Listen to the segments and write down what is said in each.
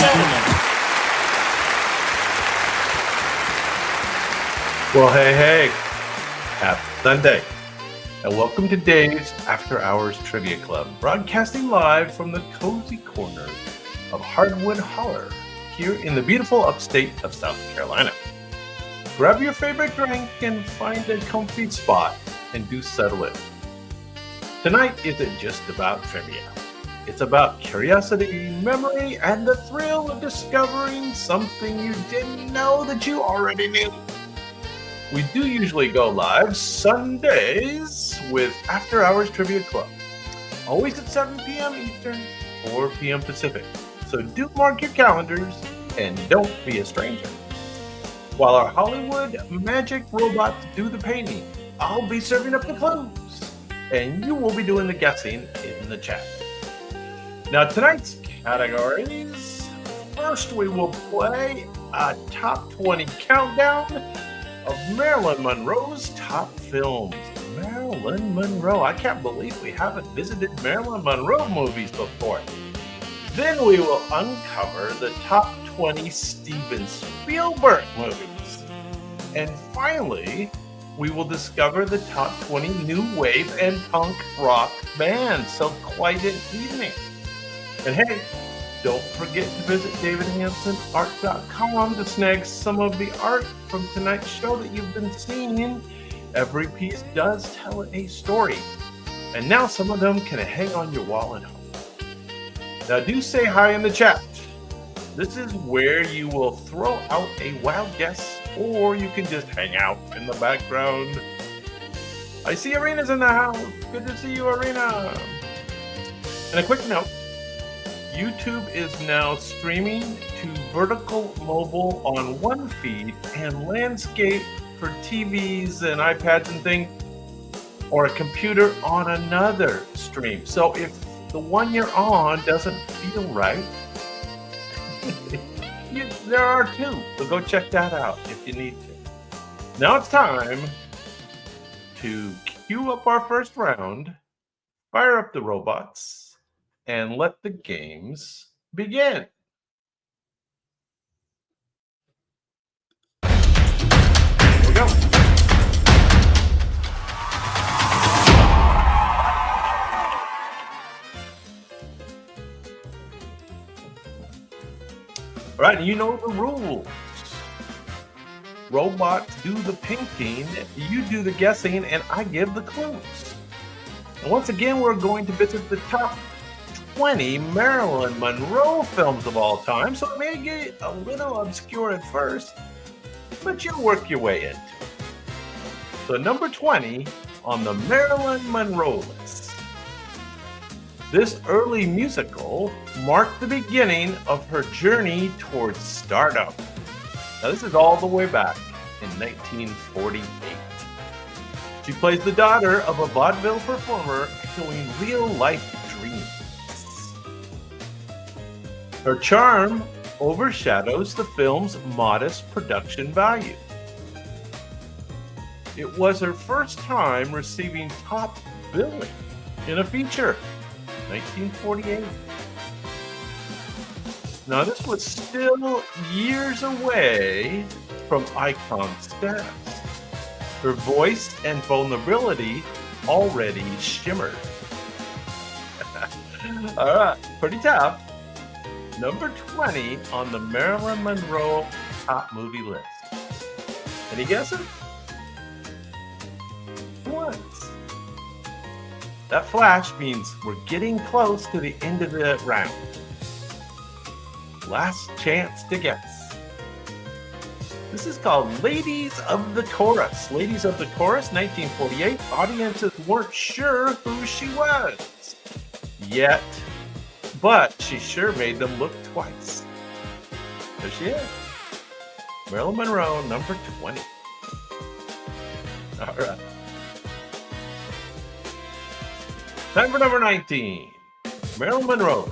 gentlemen. Well, hey, happy Sunday, and welcome to Dave's After Hours Trivia Club, broadcasting live from the cozy corner of Hardwood Holler here in the beautiful upstate of South Carolina. Grab your favorite drink and find a comfy spot and do settle in. Tonight isn't just about trivia. It's about curiosity, memory, and the thrill of discovering something you didn't know that you already knew. We do usually go live Sundays with After Hours Trivia Club, always at 7 p.m. Eastern, 4 p.m. Pacific. So do mark your calendars and don't be a stranger. While our Hollywood magic robots do the painting, I'll be serving up the clues, and you will be doing the guessing in the chat. Now, tonight's categories. First, we will play a top 20 countdown of Marilyn Monroe's top films. Marilyn Monroe. I can't believe we haven't visited Marilyn Monroe movies before. Then we will uncover the top 20 Steven Spielberg movies. And finally, we will discover the top 20 new wave and punk rock bands. So quite an evening. And hey, don't forget to visit davidhansonart.com to snag some of the art from tonight's show that you've been seeing. Every piece does tell a story. And now some of them can hang on your wall at home. Now do say hi in the chat. This is where you will throw out a wild guess, or you can just hang out in the background. I see Arena's in the house. Good to see you, Arena. And a quick note. YouTube is now streaming to vertical mobile on one feed and landscape for TVs and iPads and things, or a computer on another stream. So if the one you're on doesn't feel right, there are two. So go check that out if you need to. Now it's time to cue up our first round, fire up the robots, and let the games begin. Here we go. All right, you know the rules. Robots do the painting, you do the guessing, and I give the clues. And once again, we're going to visit the top 20 Marilyn Monroe films of all time, so it may get a little obscure at first, but you'll work your way into it. So number 20 on the Marilyn Monroe list. This early musical marked the beginning of her journey towards stardom. Now this is all the way back in 1948. She plays the daughter of a vaudeville performer showing real-life dreams. Her charm overshadows the film's modest production value. It was her first time receiving top billing in a feature, 1948. Now, this was still years away from icon status. Her voice and vulnerability already shimmered. All right, pretty tough. Number 20 on the Marilyn Monroe top movie list. Any guesses? What? That flash means we're getting close to the end of the round. Last chance to guess. This is called Ladies of the Chorus. Ladies of the Chorus, 1948. Audiences weren't sure who she was yet, but she sure made them look twice. There she is. Marilyn Monroe, number 20. All right. Time for number 19. Marilyn Monroe.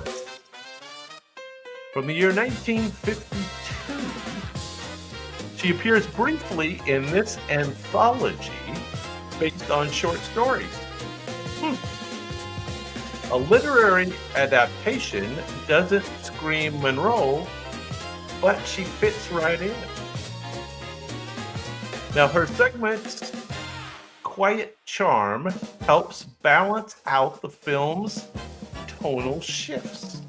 From the year 1952, she appears briefly in this anthology based on short stories. A literary adaptation doesn't scream Monroe but she fits right in. Now, her segment's quiet charm helps balance out the film's tonal shifts.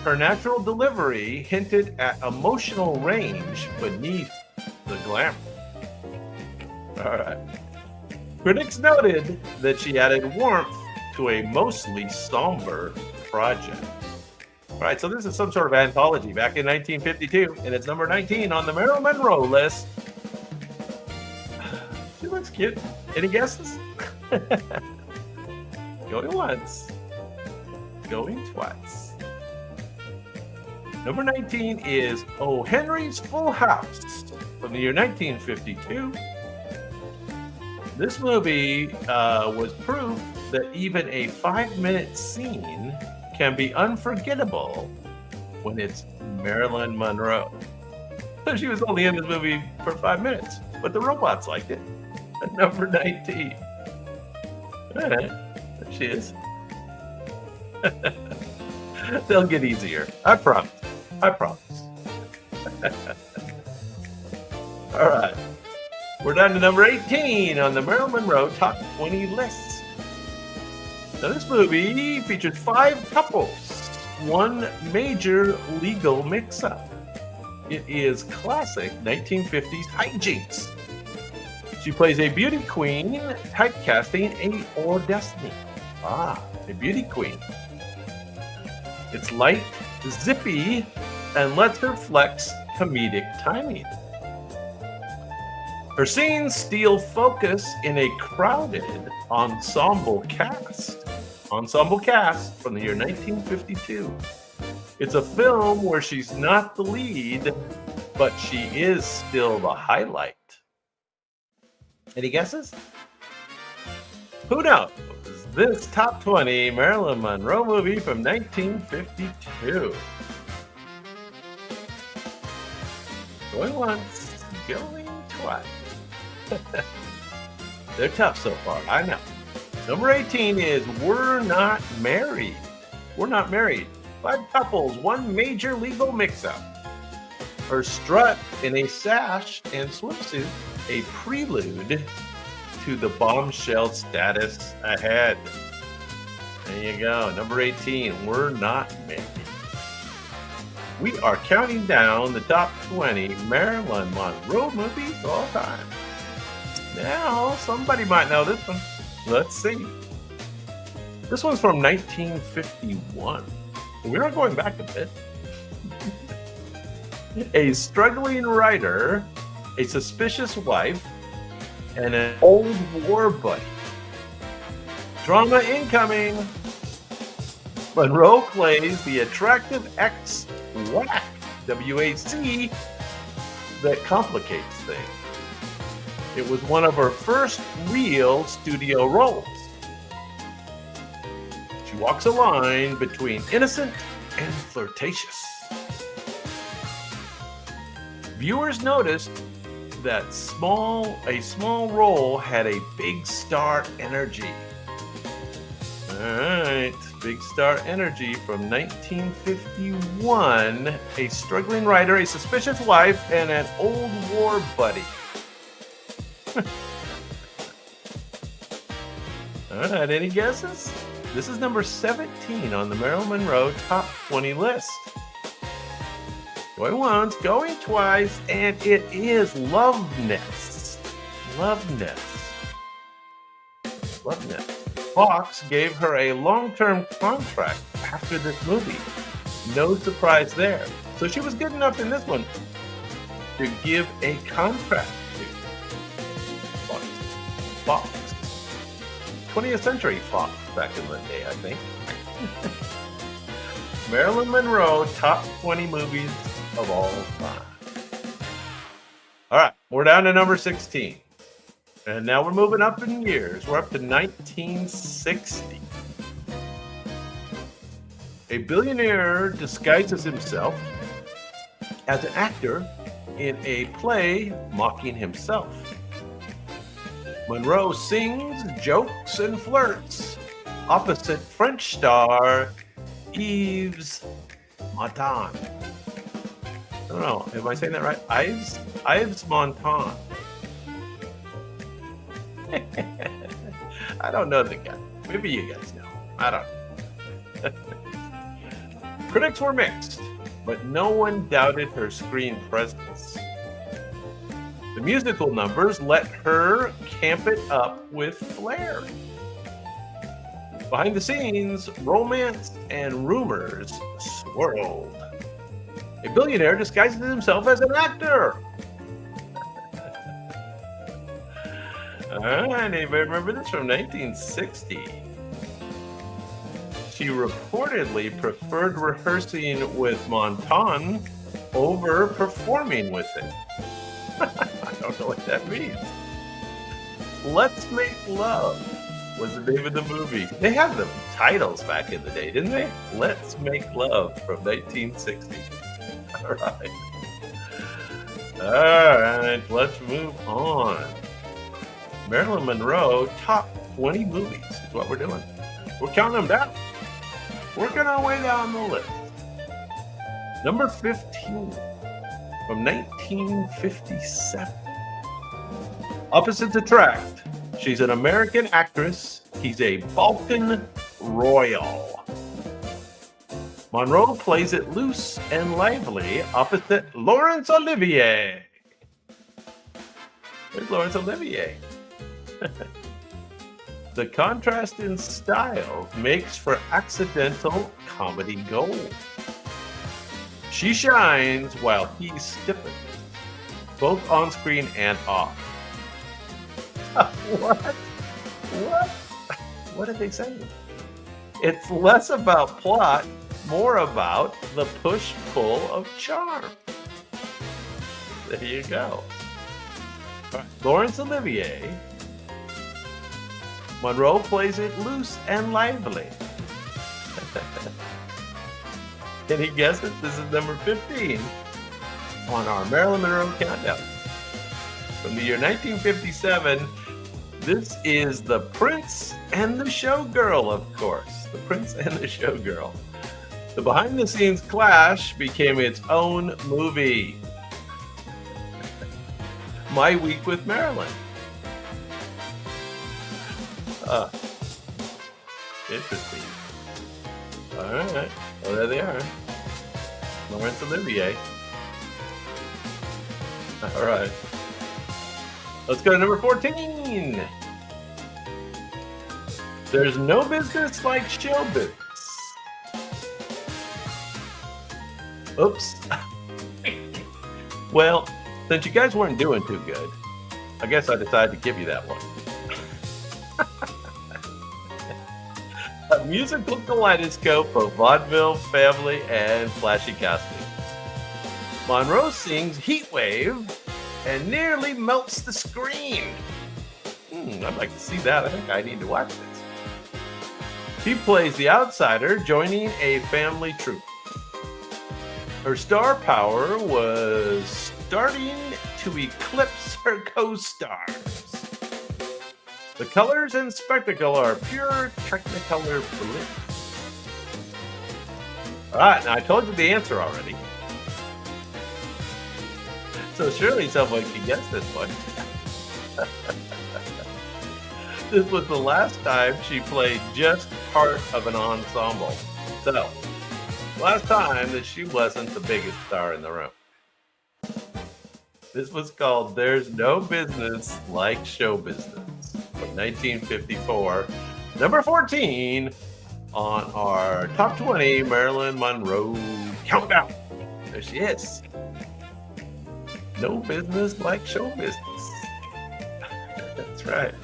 Her natural delivery hinted at emotional range beneath the glamour. All right. Critics noted that she added warmth to a mostly somber project. All right, so this is some sort of anthology back in 1952, and it's number 19 on the Marilyn Monroe list. She looks cute. Any guesses? Going once. Going twice. Number 19 is O. Henry's Full House from the year 1952. This movie was proof that even a 5-minute scene can be unforgettable when it's Marilyn Monroe. She was only in this movie for 5 minutes, but the robots liked it. At number 19. All right, there she is. They'll get easier. I promise. I promise. All right. We're down to number 18 on the Marilyn Monroe Top 20 list. Now, this movie features 5 couples, one major legal mix-up. It is classic 1950s hijinks. She plays a beauty queen, typecasting a or destiny. A beauty queen. It's light, zippy, and lets her flex comedic timing. Her scenes steal focus in a crowded ensemble cast. Ensemble cast from the year 1952. It's a film where she's not the lead, but she is still the highlight. Any guesses? Who knows? This top 20 Marilyn Monroe movie from 1952. Going once, going twice. They're tough so far, I know. Number 18 is We're Not Married. We're Not Married. 5 couples, one major legal mix-up. Her strut in a sash and swimsuit, a prelude to the bombshell status ahead. There you go. Number 18, We're Not Married. We are counting down the top 20 Marilyn Monroe movies of all time. Now, somebody might know this one. Let's see. This one's from 1951. We are going back a bit. A struggling writer, a suspicious wife, and an old war buddy. Drama incoming. Monroe plays the attractive ex-WAC, W-A-C, that complicates things. It was one of her first real studio roles. She walks a line between innocent and flirtatious. Viewers noticed that a small role had a big star energy. All right, big star energy from 1951. A struggling writer, a suspicious wife, and an old war buddy. All right, any guesses? This is number 17 on the Marilyn Monroe Top 20 list. Going once, going twice, and it is Love Nest. Love Nest. Love Nest. Fox gave her a long-term contract after this movie. No surprise there. So she was good enough in this one to give a contract to Fox. 20th Century Fox back in the day, I think. Marilyn Monroe, top 20 movies of all time. All right, we're down to number 16. And now we're moving up in years. We're up to 1960. A billionaire disguises himself as an actor in a play mocking himself. Monroe sings, jokes, and flirts opposite French star Yves Montand. I don't know. Am I saying that right? Ives Montan. I don't know the guy. Maybe you guys know. I don't know. Critics were mixed, but no one doubted her screen presence. The musical numbers let her camp it up with flair. Behind the scenes, romance and rumors swirled. A billionaire disguises himself as an actor. All right, anybody remember this from 1960? She reportedly preferred rehearsing with Montan over performing with him. I don't know what that means. Let's Make Love was the name of the movie. They had the titles back in the day, didn't they? Let's Make Love from 1960. All right. All right, let's move on. Marilyn Monroe top 20 movies is what we're doing. We're counting them down. Working our way down the list. Number 15 from 1957. Opposites attract. She's an American actress. He's a Balkan royal. Monroe plays it loose and lively opposite Laurence Olivier. There's Laurence Olivier. The contrast in style makes for accidental comedy gold. She shines while he stiffens, both on screen and off. What? What? What are they saying? It's less about plot, more about the push-pull of charm. There you go. Laurence Olivier. Monroe plays it loose and lively. Can you guess it? This is number 15 on our Marilyn Monroe countdown. From the year 1957, this is The Prince and the Showgirl, of course. The Prince and the Showgirl. The behind-the-scenes clash became its own movie. My Week with Marilyn. Interesting. All right. Well, there they are. Laurence Olivier. All right. Let's go to number 14. There's no business like showbiz. Oops. Well, since you guys weren't doing too good, I guess I decided to give you that one. A musical kaleidoscope of vaudeville, family, and flashy costumes. Monroe sings Heat Wave and nearly melts the screen. I'd like to see that. I think I need to watch this. She plays the outsider joining a family troupe. Her star power was starting to eclipse her co-stars. The colors and spectacle are pure Technicolor bliss. All right, now I told you the answer already. So surely someone can guess this one. This was the last time she played just part of an ensemble. So, last time that she wasn't the biggest star in the room. This was called There's No Business Like Show Business from 1954. Number 14 on our top 20 Marilyn Monroe countdown. There she is. No business like show business. That's right.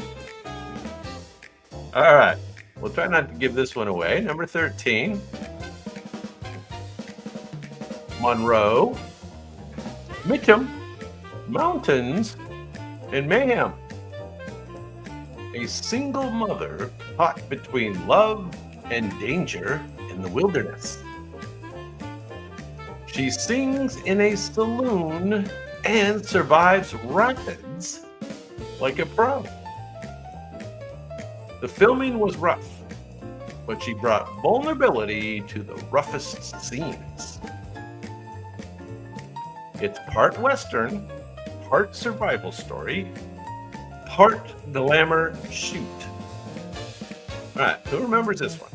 All right. We'll try not to give this one away. Number 13. Monroe, Mitchum, Mountains, and Mayhem. A single mother caught between love and danger in the wilderness. She sings in a saloon and survives rapids like a pro. The filming was rough, but she brought vulnerability to the roughest scenes. It's part Western, part survival story, part glamour shoot. All right, who remembers this one?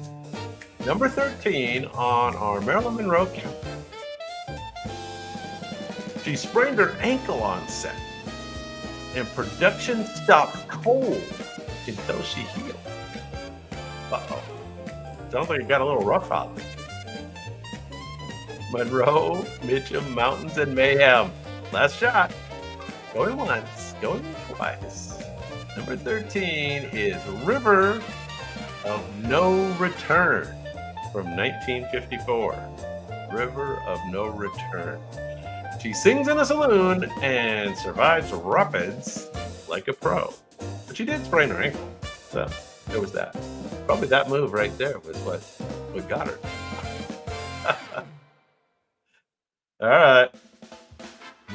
Number 13 on our Marilyn Monroe countdown. She sprained her ankle on set, and production stopped cold until she healed. Uh-oh. Sounds like it got a little rough out there. Monroe, Mitchum, Mountains, and Mayhem. Last shot. Going once, going twice. Number 13 is River of No Return from 1954. River of No Return. She sings in a saloon and survives rapids like a pro. But she did sprain her ankle. So there was that. Probably that move right there was what got her. All right.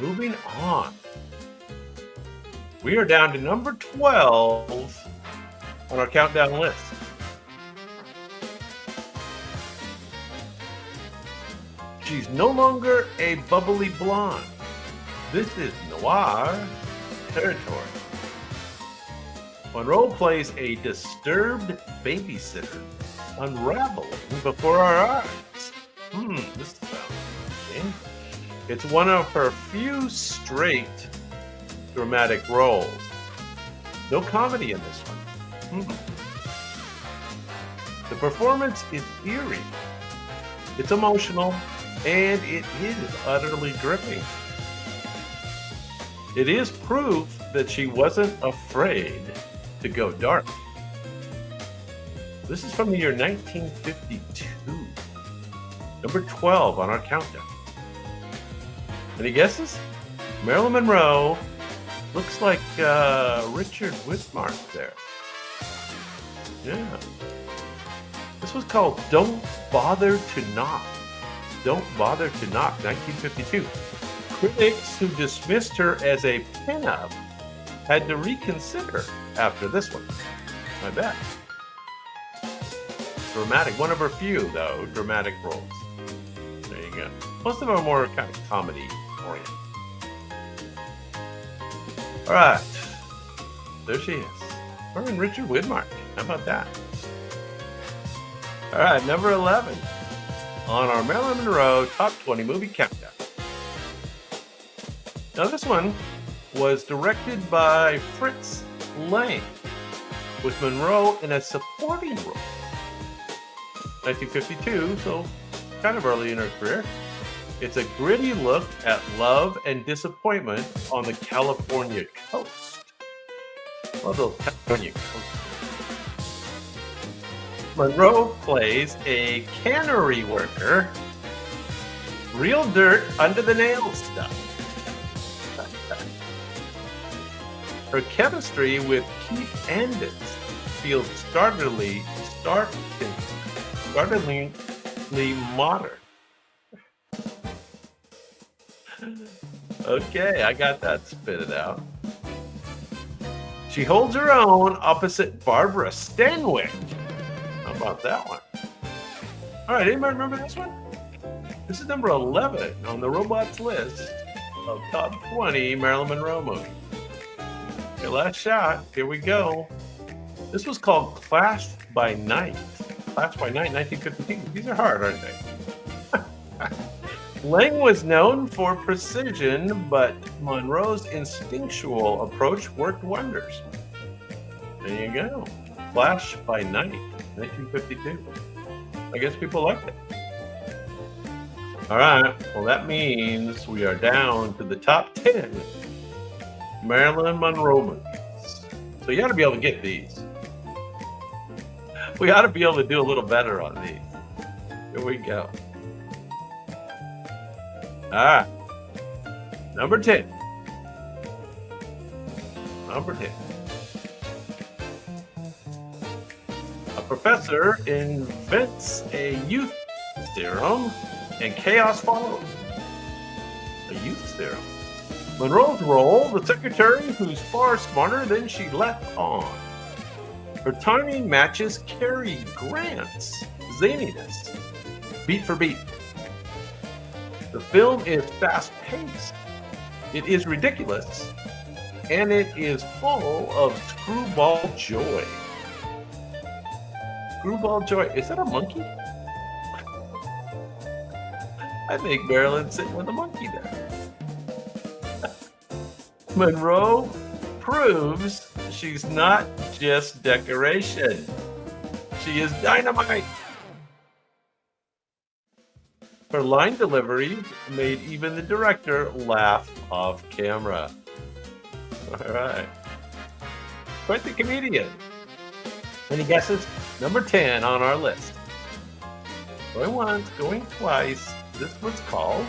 Moving on. We are down to number 12 on our countdown list. She's no longer a bubbly blonde. This is noir territory. Monroe plays a disturbed babysitter unraveling before our eyes. This sounds interesting. It's one of her few straight dramatic roles. No comedy in this one. The performance is eerie. It's emotional, and it is utterly gripping. It is proof that she wasn't afraid to go dark. This is from the year 1952. Number 12 on our countdown. Any guesses? Marilyn Monroe looks like Richard Widmark there. Yeah. This was called Don't Bother to Knock. Don't Bother to Knock, 1952. Critics who dismissed her as a pinup had to reconsider after this one. I bet. Dramatic, one of her few, though, dramatic roles. There you go. Most of them are more kind of comedy oriented. All right. There she is. Her and Richard Widmark. How about that? All right, number 11 on our Marilyn Monroe Top 20 Movie Countdown. Now, this one was directed by Fritz Lang, with Monroe in a supporting role. 1952, so kind of early in her career. It's a gritty look at love and disappointment on the California coast. Love those California coast. Monroe plays a cannery worker. Real dirt under the nails stuff. Her chemistry with Keith Andis feels startlingly modern. Okay, I got that spitted out. She holds her own opposite Barbara Stanwyck. How about that one? All right, anybody remember this one? This is number 11 on the Robots list of top 20 Marilyn Monroe movies. Okay, last shot. Here we go. This was called Clash by Night. Clash by Night, 1952. These are hard, aren't they? Lang was known for precision, but Monroe's instinctual approach worked wonders. There you go. Flash by Night, 1952. I guess people liked it. All right. Well, that means we are down to the top 10 Marilyn Monroe movies. So you ought to be able to get these. We ought to be able to do a little better on these. Here we go. All right. Number 10. Number 10. A professor invents a youth serum and chaos follows. A youth serum. Monroe's role, the secretary who's far smarter than she let on. Her timing matches Cary Grant's zaniness, beat for beat. The film is fast-paced It is ridiculous, and it is full of screwball joy. Screwball joy. Is that a monkey? I think Marilyn's sitting with a monkey there. Monroe proves she's not just decoration. She is dynamite. Her line delivery made even the director laugh off camera. All right. Quite the comedian. Any guesses? Number 10 on our list. Going once, going twice. This was called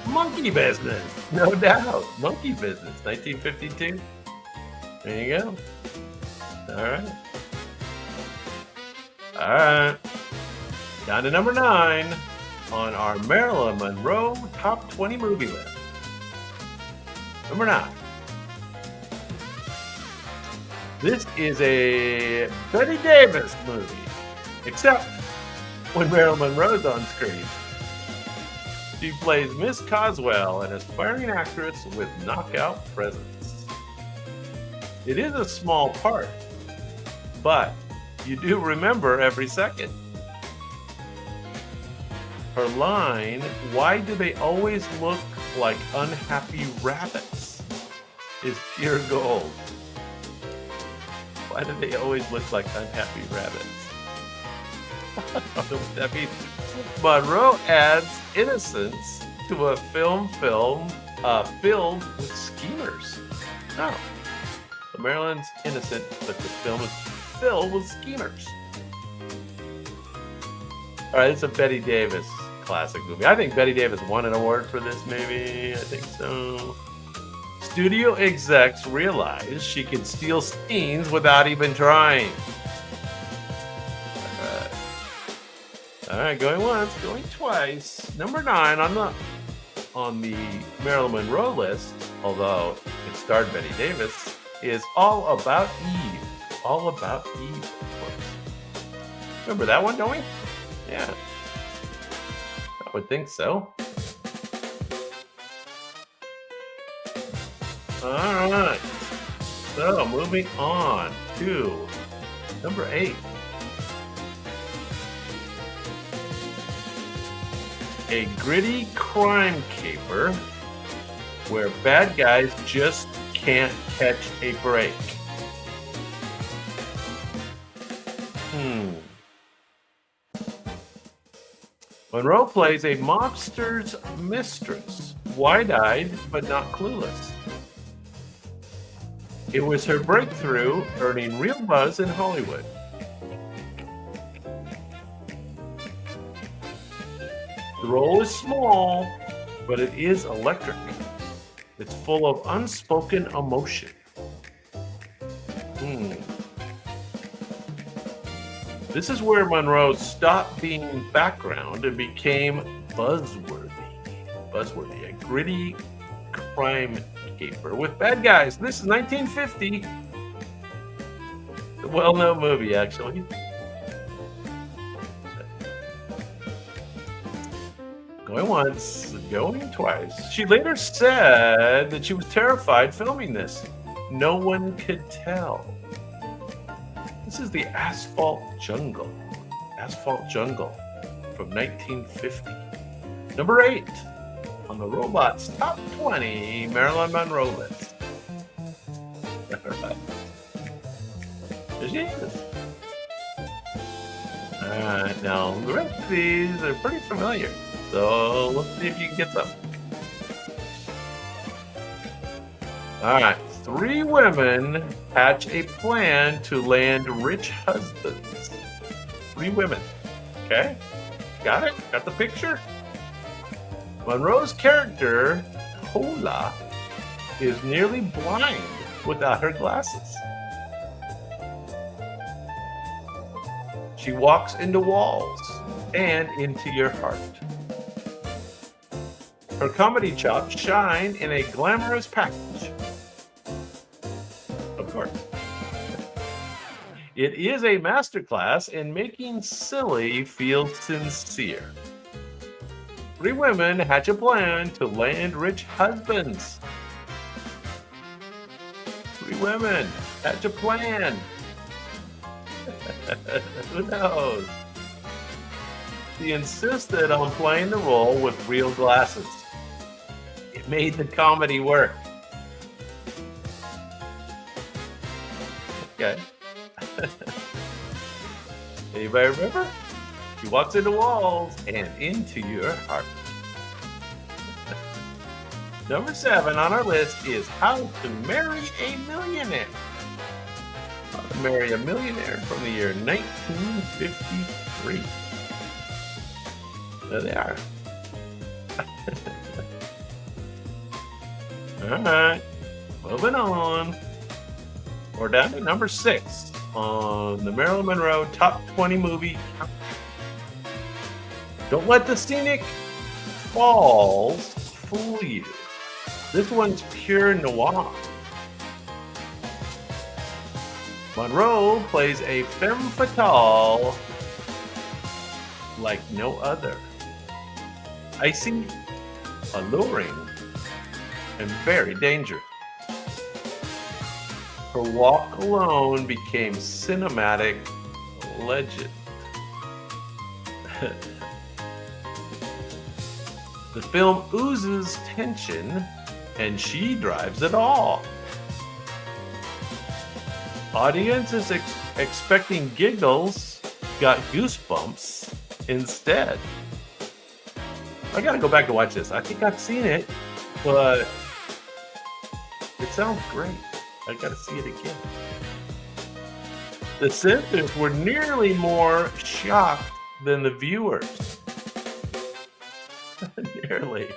Monkey Business. No doubt. Monkey Business, 1952. There you go. All right. All right. Down to number 9 on our Marilyn Monroe Top 20 movie list. Number 9. This is a Betty Davis movie, except when Marilyn Monroe's on screen. She plays Miss Coswell, an aspiring actress with knockout presence. It is a small part, but you do remember every second. Her line, "Why do they always look like unhappy rabbits?" is pure gold. Why do they always look like unhappy rabbits? I don't know what that means. Monroe adds innocence to a film filled with schemers. Oh, so Marilyn's innocent, but the film is filled with schemers. All right, it's a Betty Davis classic movie. I think Betty Davis won an award for this movie. I think so. Studio execs realized she could steal scenes without even trying. All right, going once, going twice. Number 9 on the Marilyn Monroe list, although it starred Betty Davis, is All About Eve. All About Eve, of course. Remember that one, don't we? Yeah. I would think so. All right. So moving on to number 8. A gritty crime caper where bad guys just can't catch a break. Monroe plays a mobster's mistress, wide-eyed but not clueless. It was her breakthrough, earning real buzz in Hollywood. The role is small, but it is electric. It's full of unspoken emotion. This is where Monroe stopped being background and became buzzworthy. Buzzworthy, a gritty crime caper with bad guys. This is 1950. A well-known movie, actually. Going once, going twice. She later said that she was terrified filming this. No one could tell. This is the Asphalt Jungle. Asphalt Jungle from 1950. Number 8 on the Robots Top 20 Marilyn Monroe list. There she is. Alright, now the rest of these are pretty familiar. So let's see if you can get them. Alright, 3 women hatch a plan to land rich husbands. 3 women. Okay? Got it? Got the picture? Monroe's character, Hola, is nearly blind without her glasses. She walks into walls and into your heart. Her comedy chops shine in a glamorous package. Of course. It is a masterclass in making silly feel sincere. Three women hatch a plan to land rich husbands. Three women hatch a plan. Who knows? She insisted on playing the role with real glasses. It made the comedy work. Okay. Anybody remember? She walks into walls and into your heart. Number 7 on our list is How to Marry a Millionaire. How to Marry a Millionaire from the year 1953. There they are. All right, moving on. We're down to number 6 on the Marilyn Monroe Top 20 Movie. Don't let the scenic falls fool you. This one's pure noir. Monroe plays a femme fatale like no other. Icy, alluring, and very dangerous. Her walk alone became cinematic legend. The film oozes tension, and she drives it all. Audiences expecting giggles got goosebumps instead. I gotta go back and watch this. I think I've seen it, but it sounds great. I gotta see it again. The censors were nearly more shocked than the viewers. Nearly.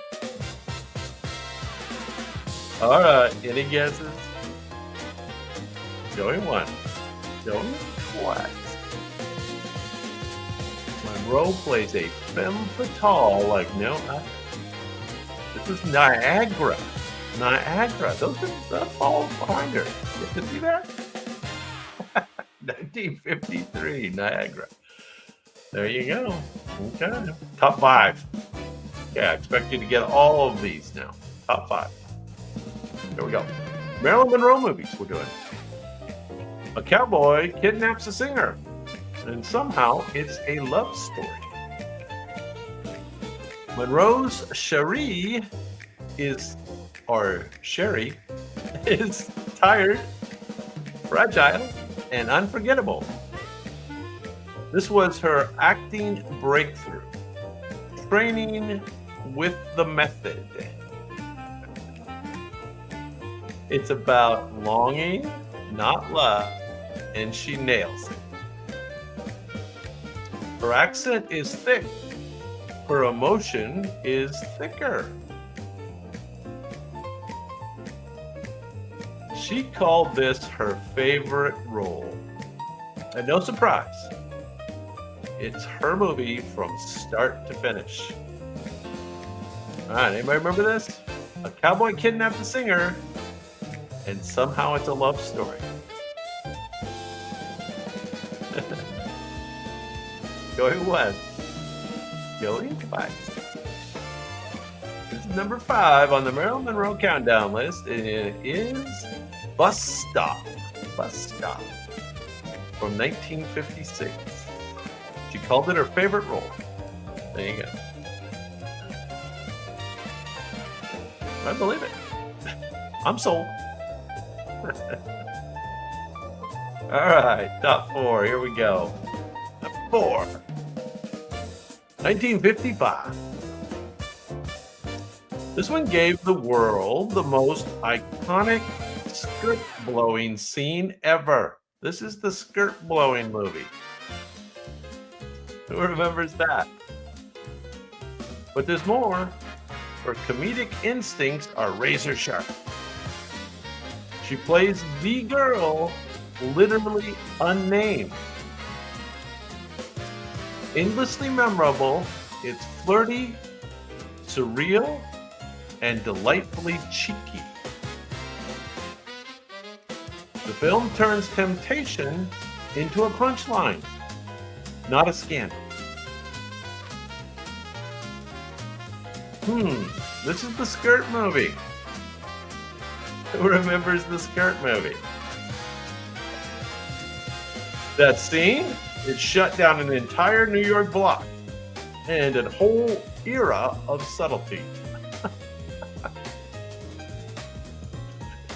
All right, any guesses? Going once, going twice. Monroe plays a femme fatale like no other. This is Niagara. Niagara. That's all behind her. You see that? 1953, Niagara. There you go. Okay. Top 5. Yeah, I expect you to get all of these now. Top 5. Here we go. Marilyn Monroe movies we're doing. A cowboy kidnaps a singer, and somehow it's a love story. Monroe's Sherry is tired, fragile, and unforgettable. This was her acting breakthrough. Training with the method. It's about longing, not love, and she nails it. Her accent is thick. Her emotion is thicker. She called this her favorite role. And no surprise, it's her movie from start to finish. All right, anybody remember this? A cowboy kidnapped a singer, and somehow it's a love story. Going once, going twice. This is number 5 on the Marilyn Monroe countdown list, and it is Bus Stop. Bus Stop from 1956. She called it her favorite role. There you go. I believe it. I'm sold. All right, top 4. Here we go. Number 4. 1955. This one gave the world the most iconic skirt blowing scene ever. This is the skirt blowing movie. Who remembers that? But there's more. Her comedic instincts are razor sharp. She plays the girl, literally unnamed. Endlessly memorable, it's flirty, surreal, and delightfully cheeky. The film turns temptation into a punchline, not a scandal. This is the skirt movie. Who remembers the skirt movie? That scene, it shut down an entire New York block and a whole era of subtlety.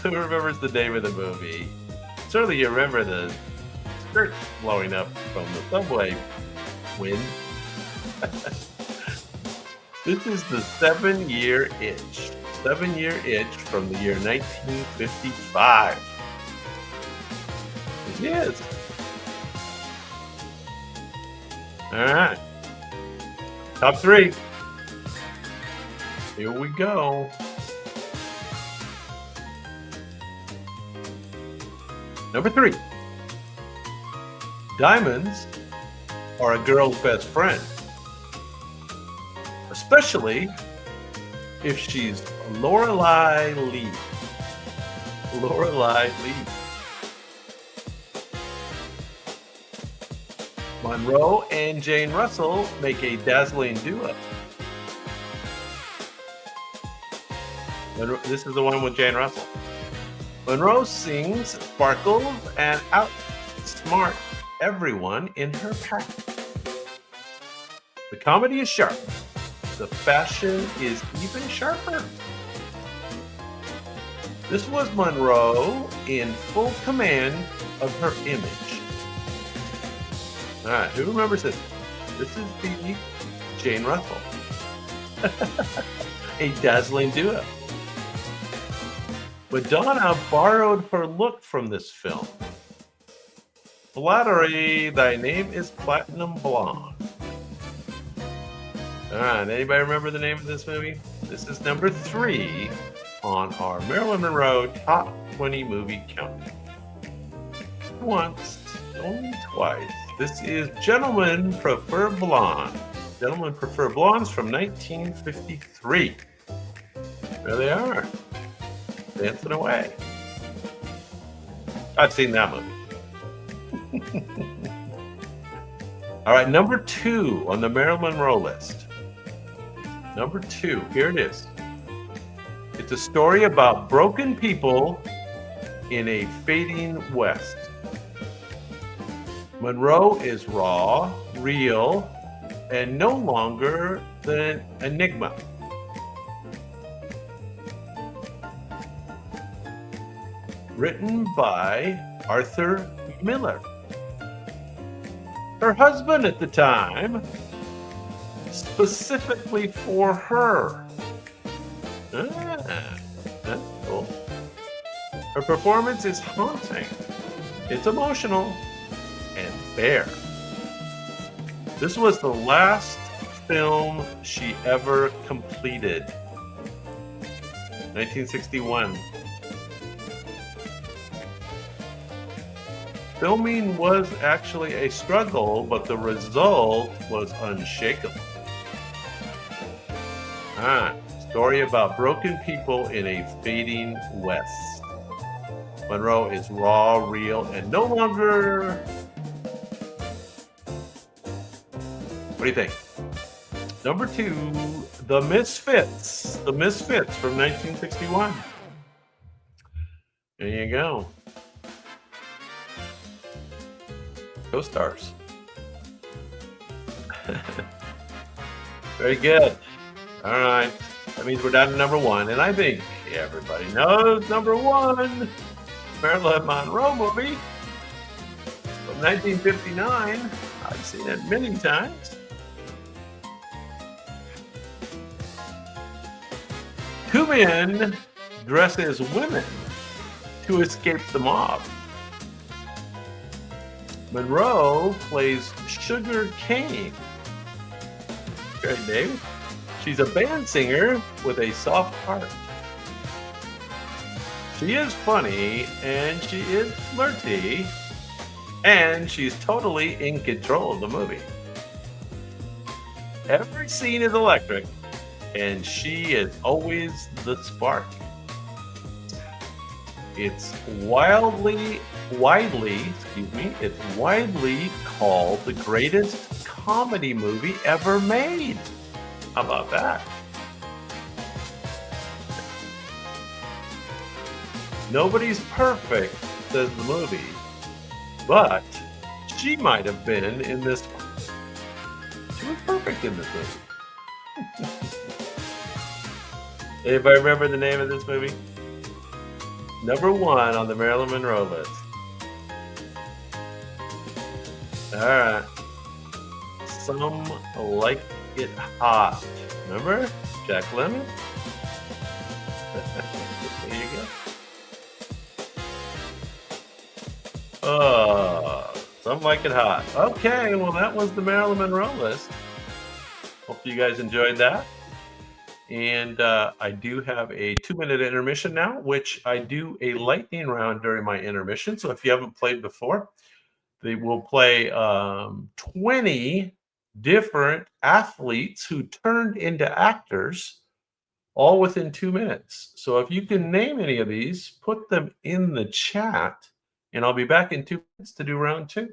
Who remembers the name of the movie? Certainly you remember the skirt blowing up from the subway wind. This is the 7-year itch. 7-year itch from the year 1955. It is. All right. Top 3. Here we go. Number 3. Diamonds are a girl's best friend, especially if she's Lorelei Lee. Lorelei Lee. Monroe and Jane Russell make a dazzling duo. This is the one with Jane Russell. Monroe sings, sparkles, and outsmarts everyone in her path. The comedy is sharp. The fashion is even sharper. This was Monroe in full command of her image. All right, who remembers this? This is the Jane Russell. A dazzling duo. Madonna borrowed her look from this film. Flattery, thy name is Platinum Blonde. All right, anybody remember the name of this movie? This is number 3 on our Marilyn Monroe Top 20 Movie Countdown. Once, only twice. This is Gentlemen Prefer Blondes. Gentlemen Prefer Blondes from 1953. There they are, dancing away. I've seen that movie. All right, number 2 on the Marilyn Monroe list. Number 2, here it is. It's a story about broken people in a fading West. Monroe is raw, real, and no longer an enigma. Written by Arthur Miller. Her husband at the time, specifically for her. That's cool. Her performance is haunting. It's emotional and fair. This was the last film she ever completed. 1961. Filming was actually a struggle, but the result was unshakable. Story about broken people in a fading West. Monroe is raw, real, and no longer... What do you think? Number 2, The Misfits. The Misfits from 1961. There you go. Co-stars. Very good. All right. That means we're down to number 1. And I think everybody knows number 1. Marilyn Monroe movie from 1959. I've seen it many times. 2 men dress as women to escape the mob. Monroe plays Sugar Cane. Great name. She's a band singer with a soft heart. She is funny, and she is flirty, and she's totally in control of the movie. Every scene is electric, and she is always the spark. It's widely called the greatest comedy movie ever made. How about that? Nobody's perfect, says the movie, but she might have been in this one. She was perfect in this movie. Anybody remember the name of this movie? Number 1 on the Marilyn Monroe list. All right. Some Like It Hot. Remember? Jack Lemmon? There you go. Some Like It Hot. Okay, well, that was the Marilyn Monroe list. Hope you guys enjoyed that. And I do have a 2-minute intermission now, which I do a lightning round during my intermission. So if you haven't played before, they will play 20 different athletes who turned into actors, all within 2 minutes. So if you can name any of these, put them in the chat, and I'll be back in 2 minutes to do round 2.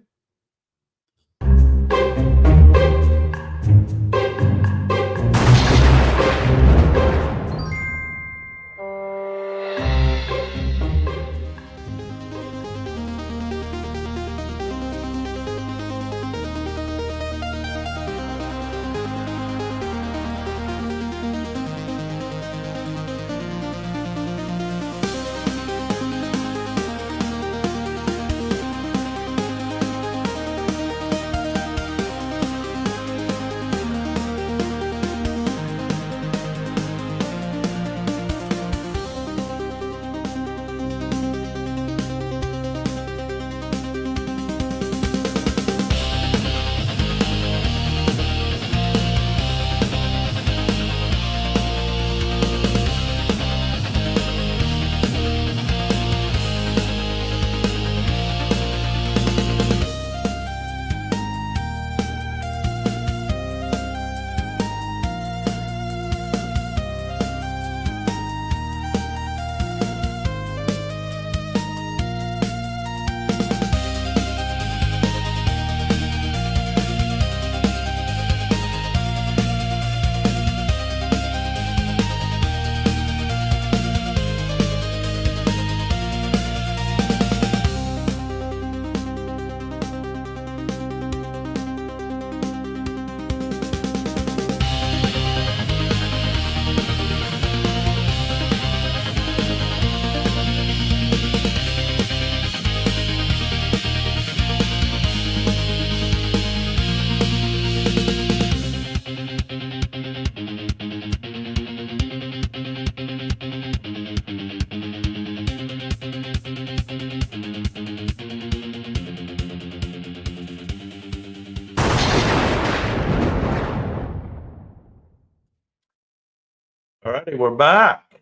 All righty, we're back.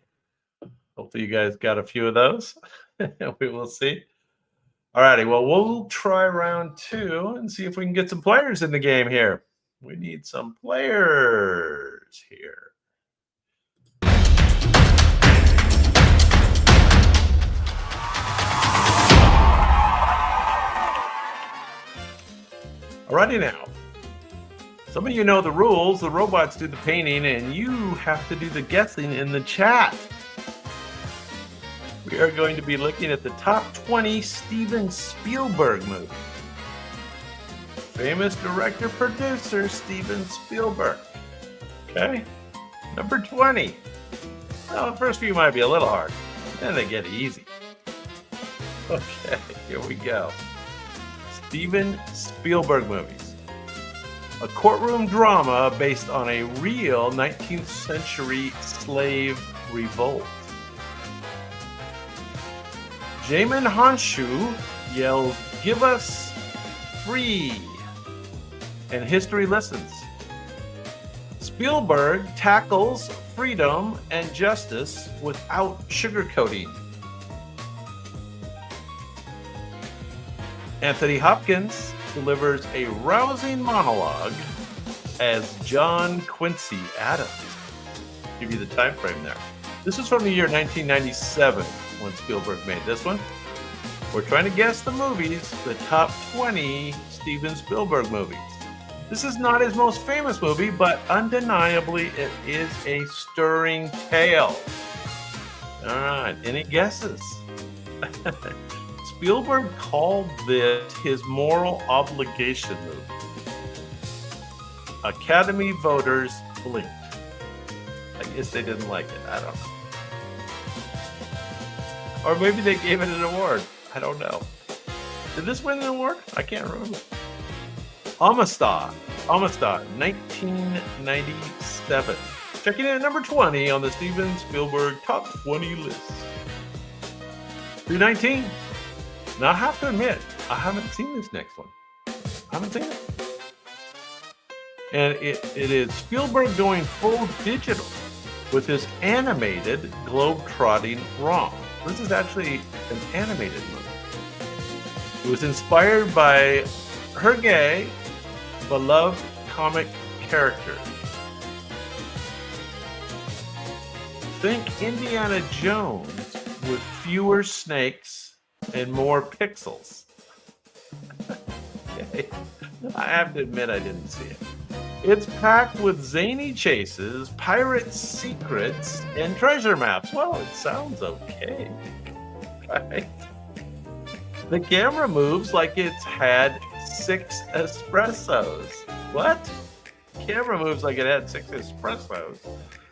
Hopefully you guys got a few of those. We will see. All righty, well, we'll try round 2 and see if we can get some players in the game here. We need some players here. All righty now. Some of you know the rules. The robots do the painting, and you have to do the guessing in the chat. We are going to be looking at the top 20 Steven Spielberg movies. Famous director-producer Steven Spielberg. Okay, number 20. Well, the first few might be a little hard, then they get easy. Okay, here we go. Steven Spielberg movies. A courtroom drama based on a real 19th century slave revolt. Jamin Honshu yells, "Give us free," and history listens. Spielberg tackles freedom and justice without sugarcoating. Anthony Hopkins delivers a rousing monologue as John Quincy Adams. I'll give you the time frame there. This is from the year 1997 when Spielberg made this one. We're trying to guess the movies, the top 20 Steven Spielberg movies. This is not his most famous movie, but undeniably it is a stirring tale. All right. Any guesses? Spielberg called this his moral obligation movie. Academy voters blinked. I guess they didn't like it. I don't know. Or maybe they gave it an award. I don't know. Did this win an award? I can't remember. Amistad, 1997. Checking in at number 20 on the Steven Spielberg Top 20 list. 319. Now I have to admit, I haven't seen this next one. I haven't seen it. And it is Spielberg going full digital with his animated globe-trotting romp. This is actually an animated movie. It was inspired by Hergé, beloved comic character. Think Indiana Jones with fewer snakes and more pixels. Okay. I have to admit I didn't see it. It's packed with zany chases, pirate secrets, and treasure maps. Well, it sounds okay, right? The camera moves like it's had 6 espressos. What? Camera moves like it had 6 espressos.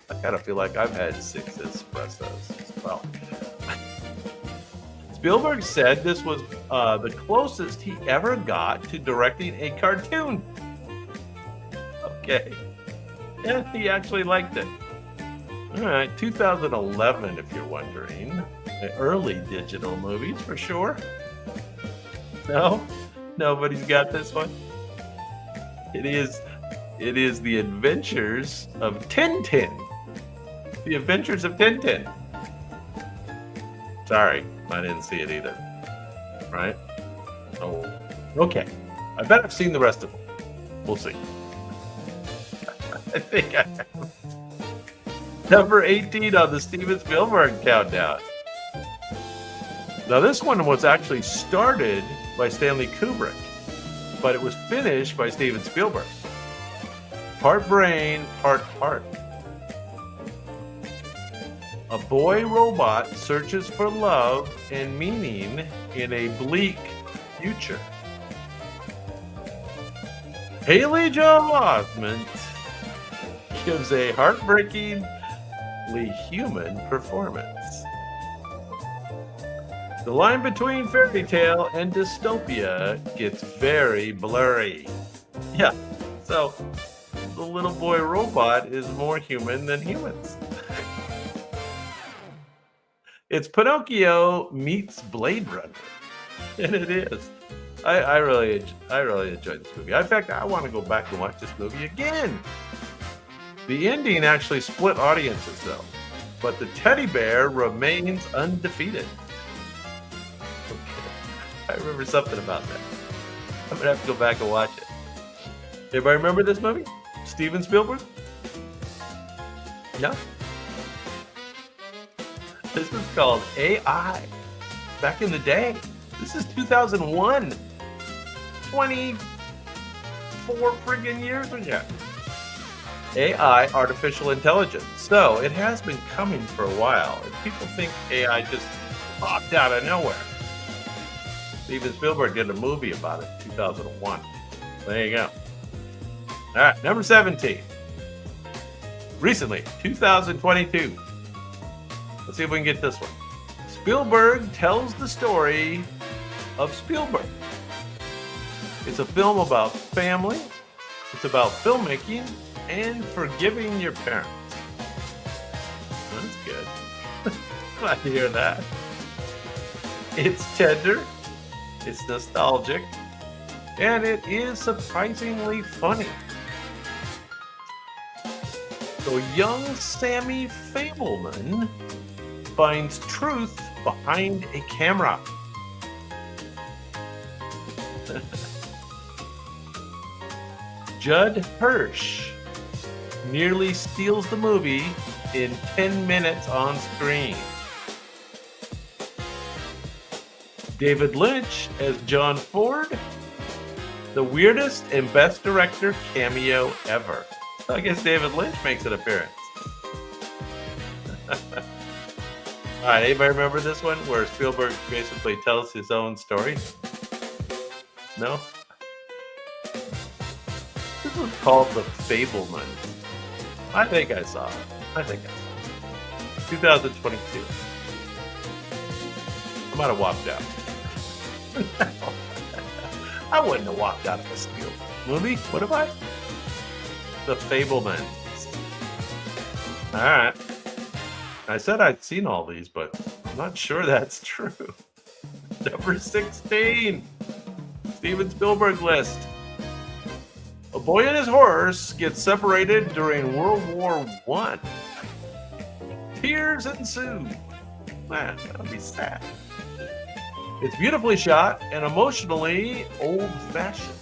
I kind of feel like I've had 6 espressos as well. Spielberg said this was the closest he ever got to directing a cartoon. Okay. Yeah, he actually liked it. All right, 2011, if you're wondering. The early digital movies, for sure. No? Nobody's got this one? It is The Adventures of Tintin. The Adventures of Tintin. Sorry, I didn't see it either. Right? Oh, okay. I bet I've seen the rest of them. We'll see. I think I have. Number 18 on the Steven Spielberg countdown. Now, this one was actually started by Stanley Kubrick, but it was finished by Steven Spielberg. Part brain, part heart. A boy robot searches for love and meaning in a bleak future. Haley Joel Osment gives a heartbreakingly human performance. The line between fairy tale and dystopia gets very blurry. Yeah, so the little boy robot is more human than humans. It's Pinocchio meets Blade Runner, and it is. I really enjoyed this movie. In fact, I want to go back and watch this movie again. The ending actually split audiences, though, but the teddy bear remains undefeated. Okay. I remember something about that. I'm gonna have to go back and watch it. Everybody remember this movie? Steven Spielberg? No? This was called AI. Back in the day. This is 2001. 24 friggin' years ago. AI, artificial intelligence. So it has been coming for a while. And people think AI just popped out of nowhere. Steven Spielberg did a movie about it in 2001. There you go. All right, number 17. Recently, 2022. Let's see if we can get this one. Spielberg tells the story of Spielberg. It's a film about family. It's about filmmaking and forgiving your parents. That's good. Glad to hear that. It's tender. It's nostalgic. And it is surprisingly funny. So young Sammy Fableman finds truth behind a camera. Judd Hirsch nearly steals the movie in 10 minutes on screen. David Lynch as John Ford, the weirdest and best director cameo ever. I guess David Lynch makes an appearance. All right, anybody remember this one where Spielberg basically tells his own story? No? This was called The Fableman. I think I saw it. I think I saw it. 2022. I might have walked out. I wouldn't have walked out of a Spielberg movie, would have I? The Fableman. All right. I said I'd seen all these, but I'm not sure that's true. Number 16. Steven Spielberg list. A boy and his horse get separated during World War I. Tears ensue. Man, that would be sad. It's beautifully shot and emotionally old-fashioned.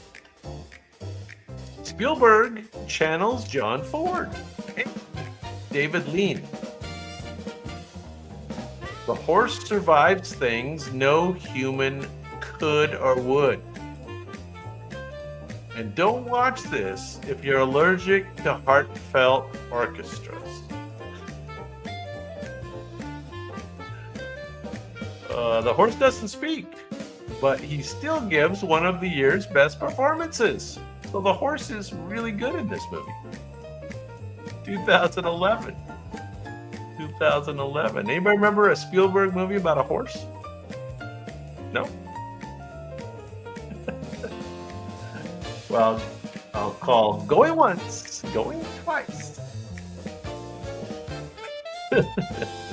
Spielberg channels John Ford and David Lean. The horse survives things no human could or would. And don't watch this if you're allergic to heartfelt orchestras. The horse doesn't speak, but he still gives one of the year's best performances. So the horse is really good in this movie. 2011. 2011. Anybody remember a Spielberg movie about a horse? No? Well, I'll call Going Once, Going Twice.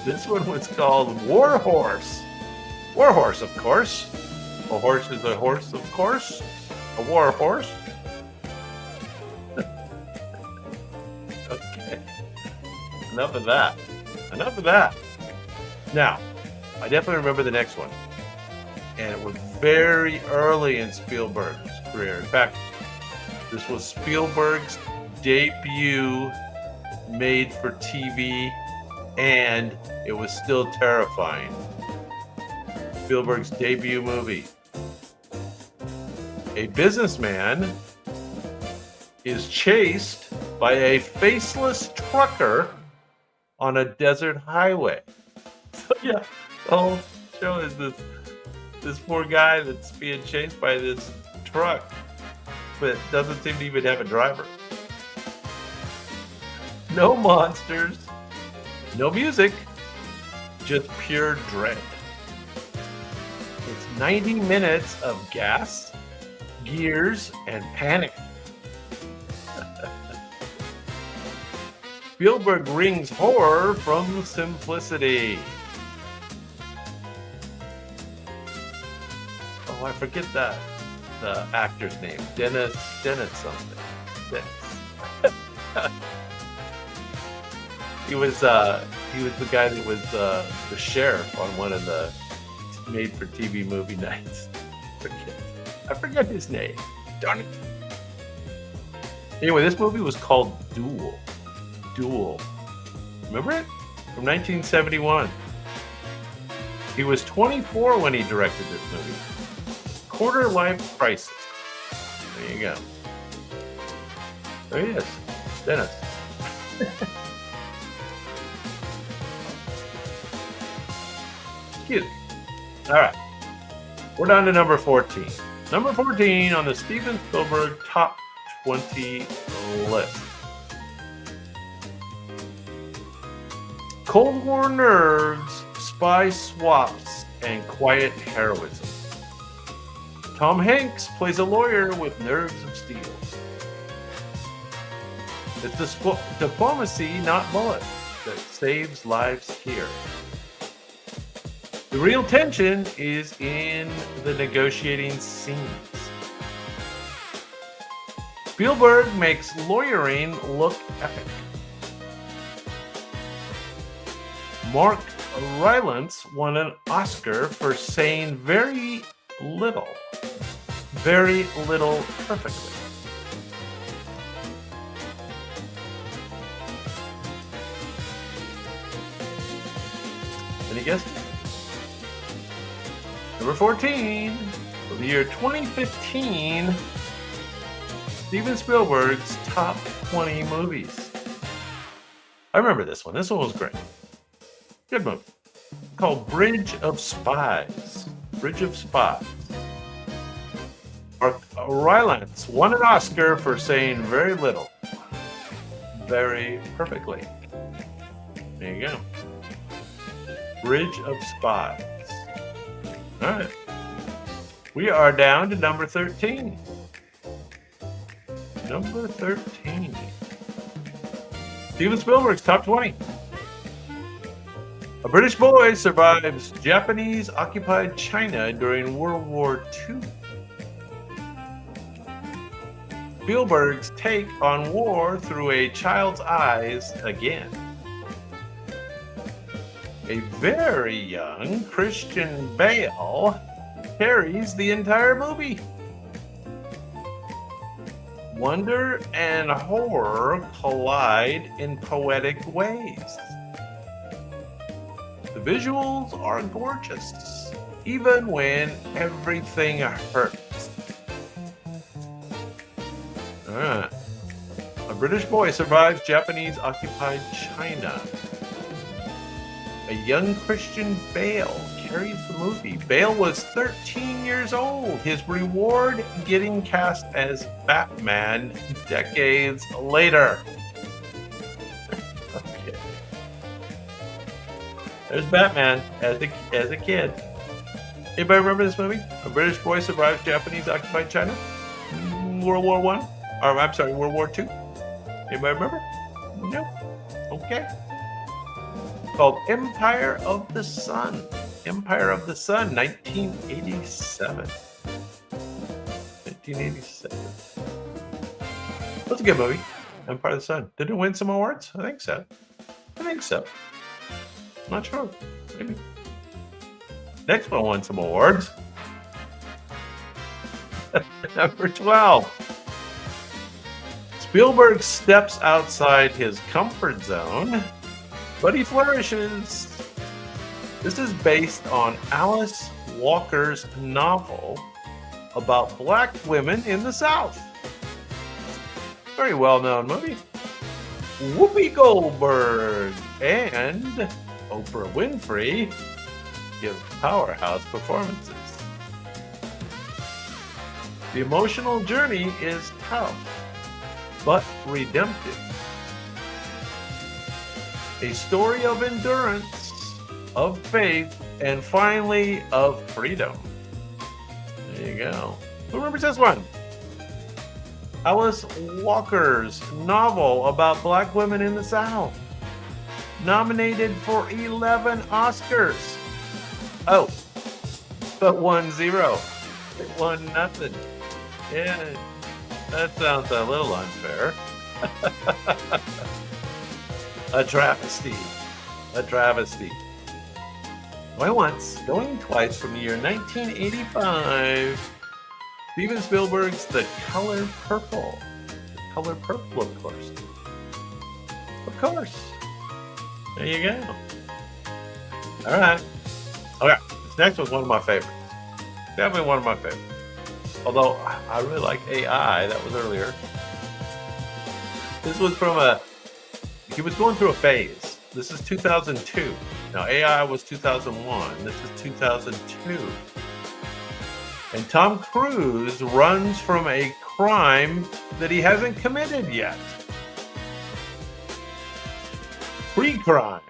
This one was called War Horse. War Horse, of course. A horse is a horse, of course. A war horse. Okay. Enough of that. Enough of that. Now, I definitely remember the next one. And it was very early in Spielberg's career. In fact, this was Spielberg's debut made for TV, and it was still terrifying. Spielberg's debut movie. A businessman is chased by a faceless trucker on a desert highway. So yeah, the whole show is this poor guy that's being chased by this truck, but doesn't seem to even have a driver. No monsters, no music, just pure dread. It's 90 minutes of gas, gears, and panic. Spielberg wrings horror from simplicity. Oh, I forget the actor's name. Dennis something. Dennis. He was the guy that was the sheriff on one of the made-for-TV movie nights. I forget his name. Darn it. Anyway, this movie was called Duel. Remember it? From 1971. He was 24 when he directed this movie. Quarter-life crisis. There you go. There he is. Dennis. Cute. All right. We're down to number 14. Number 14 on the Steven Spielberg Top 20 list. Cold War nerves, spy swaps, and quiet heroism. Tom Hanks plays a lawyer with nerves of steel. It's diplomacy, not bullets, that saves lives here. The real tension is in the negotiating scenes. Spielberg makes lawyering look epic. Mark Rylance won an Oscar for saying very little perfectly. Any guesses? Number 14, for the year 2015, Steven Spielberg's top 20 movies. I remember this one. This one was great. Good movie. called Bridge of Spies. Bridge of Spies. Mark Rylance won an Oscar for saying very little, very perfectly. There you go. Bridge of Spies. All right. We are down to number 13. Number 13. Steven Spielberg's top 20. A British boy survives Japanese-occupied China during World War II. Spielberg's take on war through a child's eyes again. A very young Christian Bale carries the entire movie. Wonder and horror collide in poetic ways. The visuals are gorgeous, even when everything hurts. All right. A British boy survives Japanese-occupied China. A young Christian Bale carries the movie. Bale was 13 years old. His reward, getting cast as Batman decades later. Okay. There's Batman as a kid. Anybody remember this movie? A British boy survives Japanese-occupied China? World War I? Or I'm sorry, World War II? Anybody remember? No. Okay. Called Empire of the Sun. Empire of the Sun, 1987. 1987. That's a good movie. Empire of the Sun. Did it win some awards? I think so. I'm not sure. Maybe. Next one won some awards. Number 12. Spielberg steps outside his comfort zone, but he flourishes. This is based on Alice Walker's novel about black women in the South. Very well-known movie. Whoopi Goldberg and Oprah Winfrey give powerhouse performances. The emotional journey is tough, but redemptive. A story of endurance, of faith, and finally of freedom. There you go. Who remembers this one? Alice Walker's novel about black women in the South. Nominated for 11 Oscars. Oh, but won 0. It won nothing. Yeah, that sounds a little unfair. A travesty. A travesty. Going once, going twice from the year 1985. Steven Spielberg's The Color Purple. The Color Purple, of course. Of course. There you go. All right. Okay, this next one's one of my favorites. Definitely one of my favorites. Although, I really like AI. That was earlier. This was from he was going through a phase. This is 2002. Now, AI was 2001. This is 2002. And Tom Cruise runs from a crime that he hasn't committed yet. Pre-crime,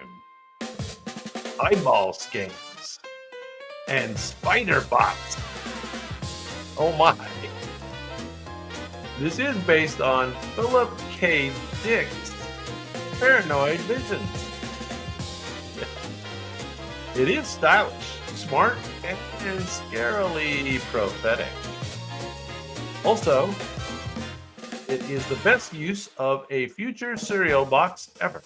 eyeball scans, and spider bots. Oh my. This is based on Philip K. Dick's Paranoid Visions. It is stylish, smart, and scarily prophetic. Also, it is the best use of a future cereal box ever.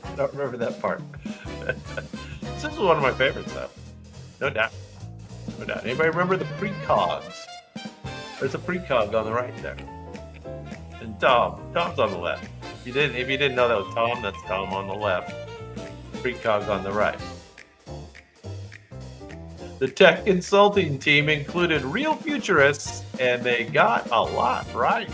I don't remember that part. This is one of my favorites, though. No doubt. No doubt. Anybody remember the precogs? There's a precog on the right there. And Tom's on the left. If you didn't know that was Tom, that's Tom on the left. Precog on the right. The tech consulting team included real futurists, and they got a lot right.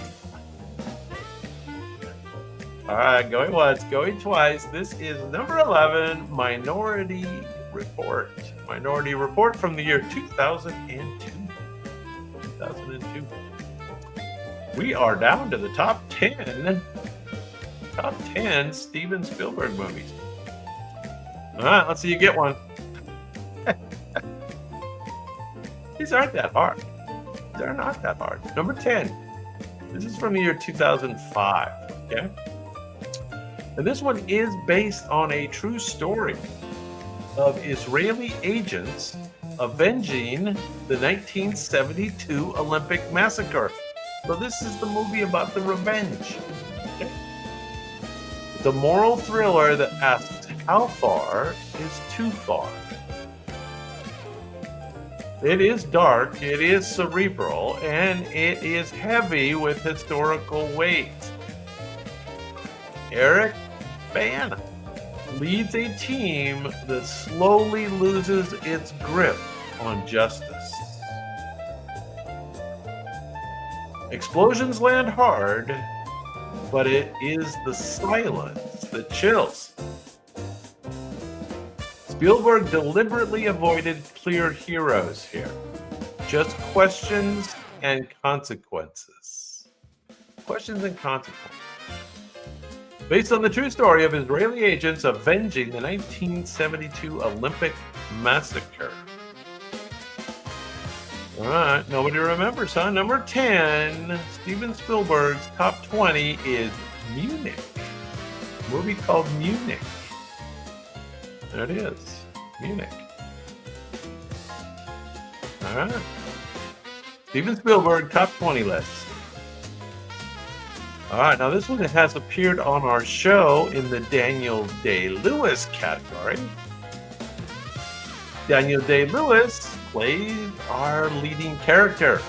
All right, going once, going twice. This is number 11, Minority Report. Minority Report from the year 2002. 2002. We are down to the top 10. Top 10 Steven Spielberg movies. All right, let's see you get one. These aren't that hard. They're not that hard. Number 10. This is from the year 2005. Okay. And this one is based on a true story of Israeli agents avenging the 1972 Olympic massacre. So this is the movie about the revenge. Okay. The moral thriller that asks, how far is too far? It is dark, it is cerebral, and it is heavy with historical weight. Eric Bana leads a team that slowly loses its grip on justice. Explosions land hard, but it is the silence that chills. Spielberg deliberately avoided clear heroes here. Just questions and consequences. Questions and consequences. Based on the true story of Israeli agents avenging the 1972 Olympic massacre. All right, nobody remembers, huh? Number 10, Steven Spielberg's top 20 is Munich. A movie called Munich. There it is, Munich. All right. Steven Spielberg top 20 list. All right, now this one has appeared on our show in the Daniel Day-Lewis category. Daniel Day-Lewis plays our leading character.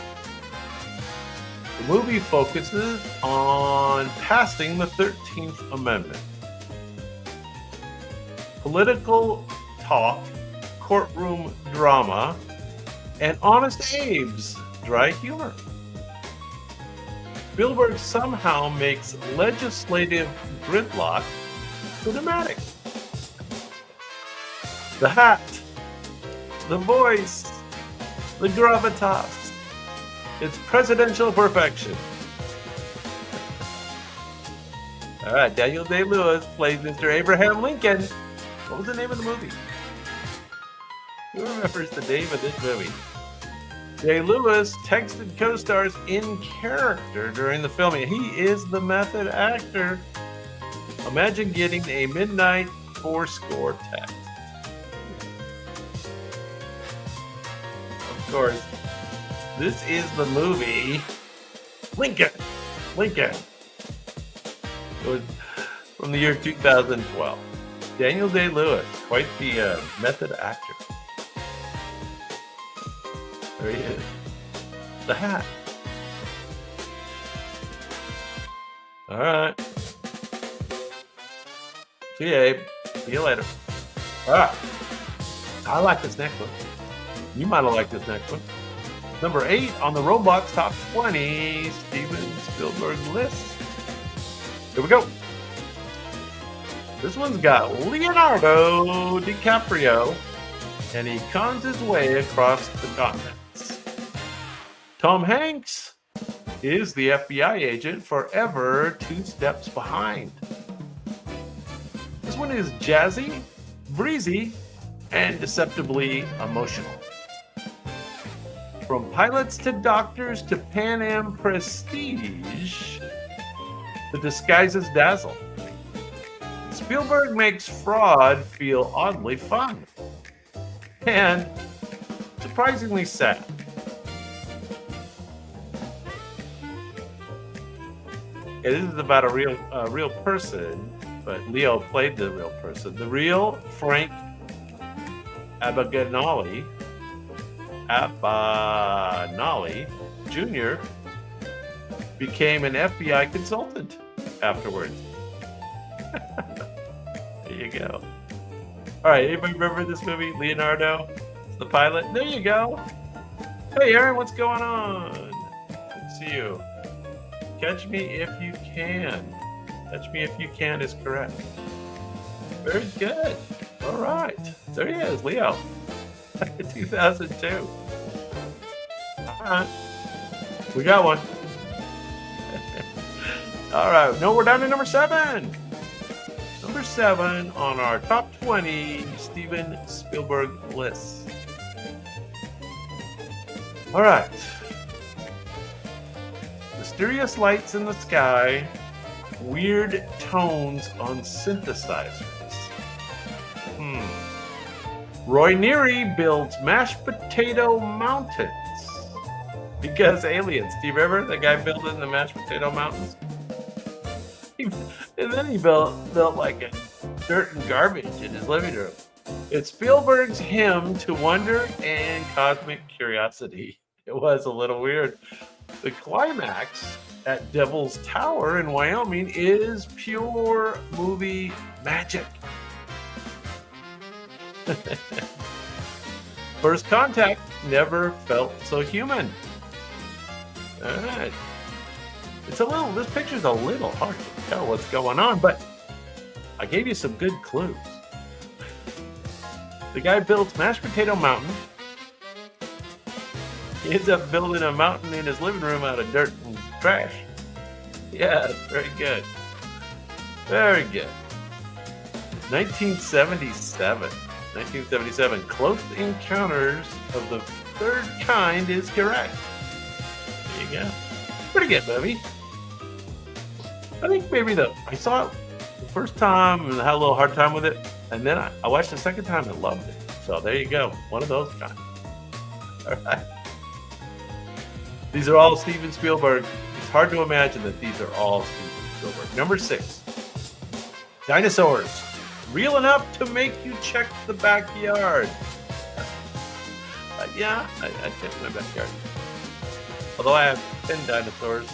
The movie focuses on passing the 13th Amendment. Political talk, courtroom drama, and Honest Abe's dry humor. Spielberg somehow makes legislative gridlock cinematic. The hat, the voice, the gravitas. It's presidential perfection. All right, Daniel Day-Lewis plays Mr. Abraham Lincoln. What was the name of the movie? Who remembers the name of this movie? Day-Lewis texted co-stars in character during the filming. He is the method actor. Imagine getting a midnight fourscore text. Of course, this is the movie Lincoln. It was from the year 2012. Daniel Day-Lewis, quite the method actor. There he is. The hat. All right. See you, Abe. See you later. All right. I like this next one. You might have liked this next one. Number 8 on the Roblox Top 20 Steven Spielberg list. Here we go. This one's got Leonardo DiCaprio, and he cons his way across the continents. Tom Hanks is the FBI agent forever 2 steps behind. This one is jazzy, breezy, and deceptively emotional. From pilots to doctors to Pan Am prestige, the disguises dazzle. Spielberg makes fraud feel oddly fun and surprisingly sad. Yeah, this is about a real person, but Leo played the real person. The real Frank Abagnale Jr. became an FBI consultant afterwards. There you go. All right, anybody remember this movie, Leonardo? It's the pilot. There you go. Hey, Aaron, what's going on? Good to see you. Catch me if you can. Touch Me If You Can is correct. Very good. All right. There he is, Leo. 2002. All right. We got one. All right. No, we're down to number 7. Number 7 on our top 20 Steven Spielberg list. All right. Mysterious lights in the sky, weird tones on synthesizers. Roy Neary builds mashed potato mountains because aliens. Do you remember the guy building the mashed potato mountains? And then he built like a dirt and garbage in his living room. It's Spielberg's hymn to wonder and cosmic curiosity. It was a little weird. The climax at Devil's Tower in Wyoming is pure movie magic. First Contact never felt so human. All right. This picture's a little hard to tell what's going on, but I gave you some good clues. The guy builds mashed potato mountain. He ends up building a mountain in his living room out of dirt and trash. Yeah, very good. Very good. 1977, Close Encounters of the Third Kind is correct. There you go. Pretty good movie. I think maybe I saw it the first time and had a little hard time with it, and then I watched it the second time and loved it. So there you go. One of those kinds. All right. These are all Steven Spielberg. It's hard to imagine that these are all Steven Spielberg. Number 6. Dinosaurs. Real enough to make you check the backyard. Yeah, I checked my backyard. Although I have 10 dinosaurs.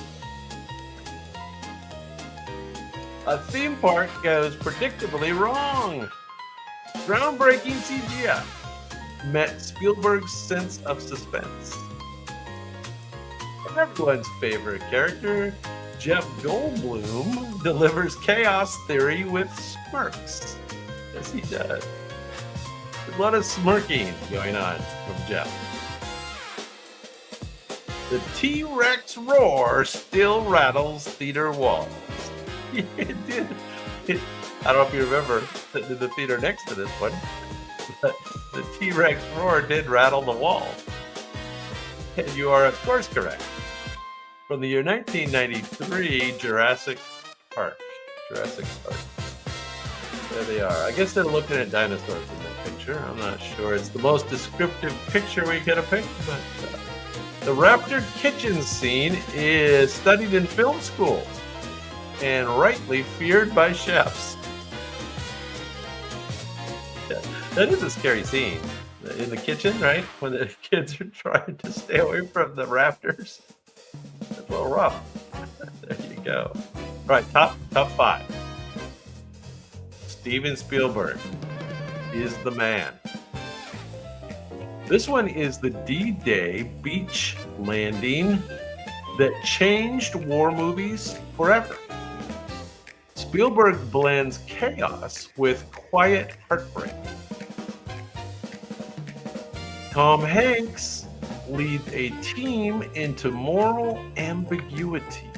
A theme park goes predictably wrong. Groundbreaking CGI met Spielberg's sense of suspense. And everyone's favorite character, Jeff Goldblum, delivers chaos theory with smirks. Yes, he does. There's a lot of smirking going on from Jeff. The T-Rex roar still rattles theater walls. It did. I don't know if you remember sitting in the theater next to this one, but the T-Rex roar did rattle the walls. And you are, of course, correct. From the year 1993, Jurassic Park. There they are. I guess they're looking at dinosaurs in that picture. I'm not sure. It's the most descriptive picture we could have picked, but the Raptor kitchen scene is studied in film schools and rightly feared by chefs. That is a scary scene in the kitchen, right? When the kids are trying to stay away from the raptors. It's a little rough. There you go. All right, top 5. Steven Spielberg is the man. This one is the D-Day beach landing that changed war movies forever. Spielberg blends chaos with quiet heartbreak. Tom Hanks leads a team into moral ambiguity.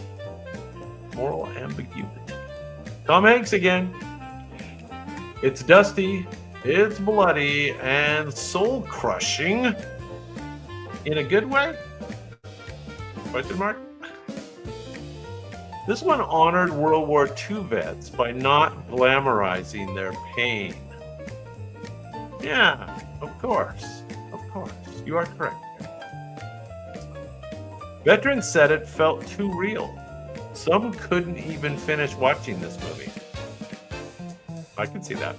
Tom Hanks again. It's dusty, it's bloody, and soul-crushing. In a good way? Question mark? This one honored World War II vets by not glamorizing their pain. Yeah, of course. You are correct. Veterans said it felt too real. Some couldn't even finish watching this movie. I can see that.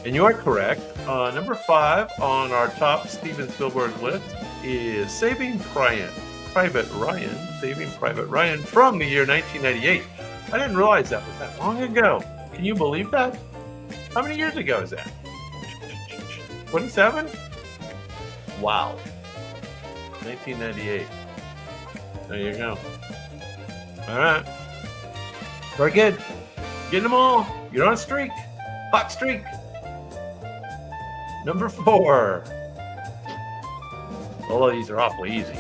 And you are correct. Number 5 on our top Steven Spielberg list is Saving Private Ryan from the year 1998. I didn't realize that was that long ago. Can you believe that? How many years ago is that? 27? Wow. 1998. There you go. All right. Very good. Getting them all. You're on a streak. Hot streak. Number 4. All of these are awfully easy.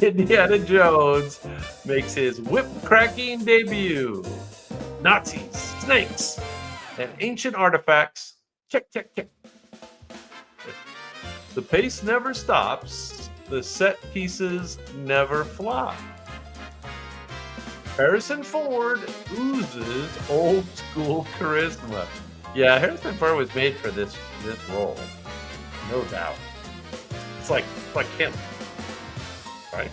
Indiana Jones makes his whip-cracking debut. Nazis, snakes, and ancient artifacts. Check, check, check. The pace never stops. The set pieces never flop. Harrison Ford oozes old school charisma. Yeah, Harrison Ford was made for this role, no doubt. It's like him, right?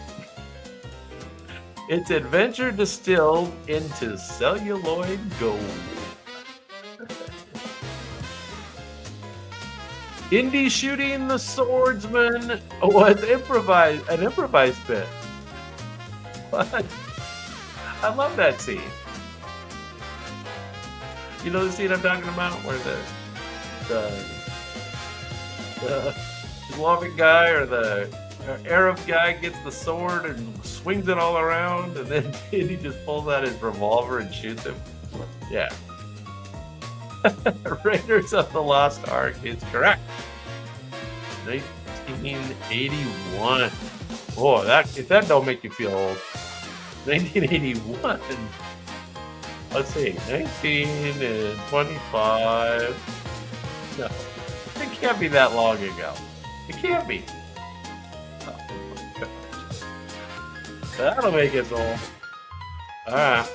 It's adventure distilled into celluloid gold. Indy shooting the swordsman was an improvised bit. What? I love that scene. You know the scene I'm talking about, where the Islamic guy or the Arab guy gets the sword and swings it all around, and then he just pulls out his revolver and shoots him. Yeah. Raiders of the Lost Ark is correct. 1981. Oh, if that don't make you feel old. 1981. Let's see, 19 and 25. No, it can't be that long ago. It can't be. Oh my gosh. That'll make us old. Alright.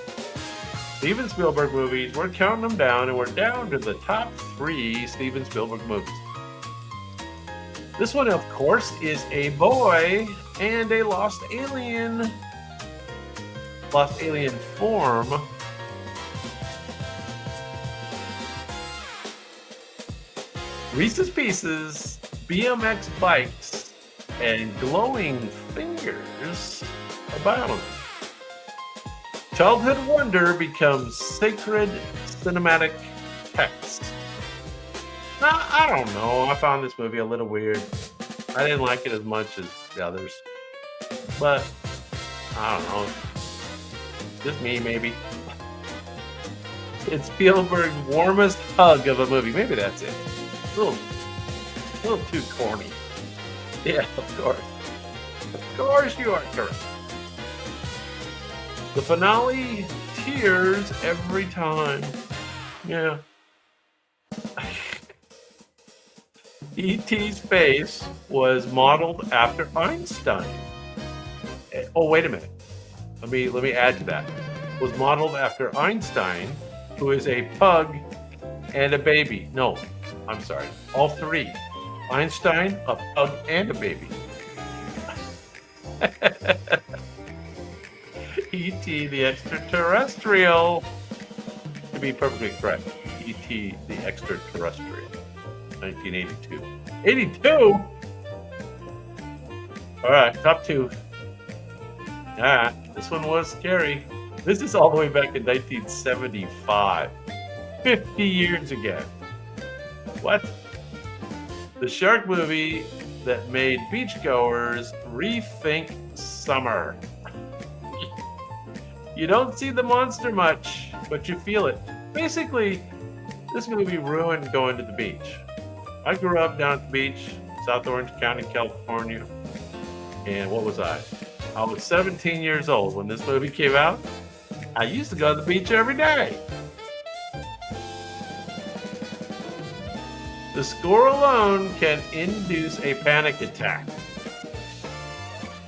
Steven Spielberg movies. We're counting them down, and we're down to the top 3 Steven Spielberg movies. This one, of course, is A Boy and a Lost Alien. Lost Alien form. Reese's Pieces, BMX bikes, and glowing fingers abound. Childhood wonder becomes sacred cinematic text. Now, I don't know. I found this movie a little weird. I didn't like it as much as the others. But, I don't know. Just me, maybe. It's Spielberg's warmest hug of a movie. Maybe that's it. A little too corny. Yeah, of course. Of course you are correct. The finale, tears every time. Yeah. E.T.'s face was modeled after Einstein. Oh, wait a minute. Let me add to that. Was modeled after Einstein, who is a pug and a baby. No, I'm sorry. All 3. Einstein, a pug, and a baby. E.T. the extraterrestrial. To be perfectly correct, E.T. the extraterrestrial. 1982. 82? All right, top 2. This one was scary. This is all the way back in 1975. 50 years ago. What? The shark movie that made beachgoers rethink summer. You don't see the monster much, but you feel it. Basically, this movie ruined going to the beach. I grew up down at the beach, South Orange County, California. And what was I? I was 17 years old when this movie came out. I used to go to the beach every day. The score alone can induce a panic attack.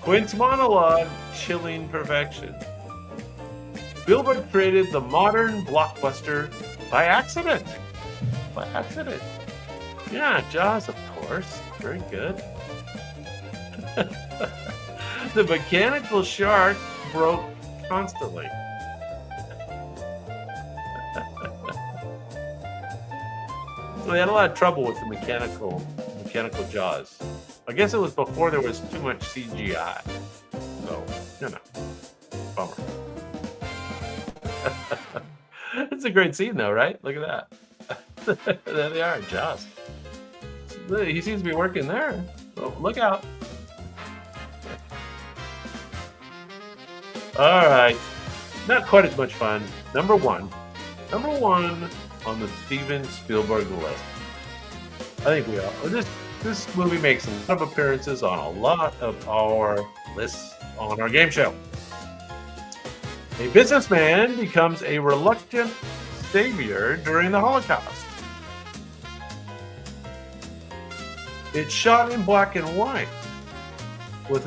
Quint's monologue, chilling perfection. Spielberg created the modern blockbuster by accident. By accident. Yeah, Jaws, of course. Very good. The mechanical shark broke constantly. So they had a lot of trouble with the mechanical Jaws. I guess it was before there was too much CGI. So, you know, bummer. It's a great scene though, right? Look at that. There they are, Jaws. He seems to be working there. So look out. All right. not quite as much fun. Number one on the Steven Spielberg list. I think we all. This movie makes a lot of appearances on a lot of our lists on our game show. A businessman becomes a reluctant savior during the Holocaust. It's shot in black and white with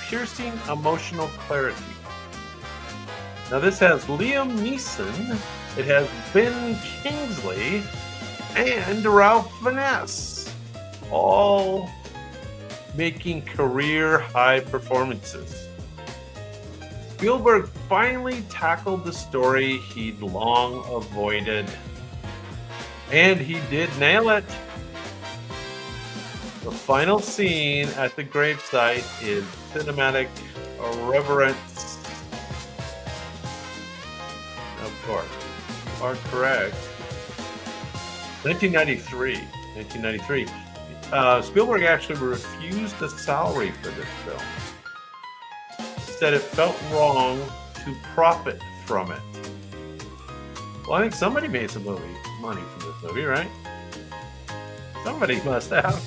piercing emotional clarity. Now this has Liam Neeson, it has Ben Kingsley, and Ralph Fiennes, all making career high performances. Spielberg finally tackled the story he'd long avoided, and he did nail it. The final scene at the gravesite is cinematic reverence. Of course, you are correct. 1993. Spielberg actually refused the salary for this film. He said it felt wrong to profit from it. Well, I think somebody made some money from this movie, right? Somebody must have.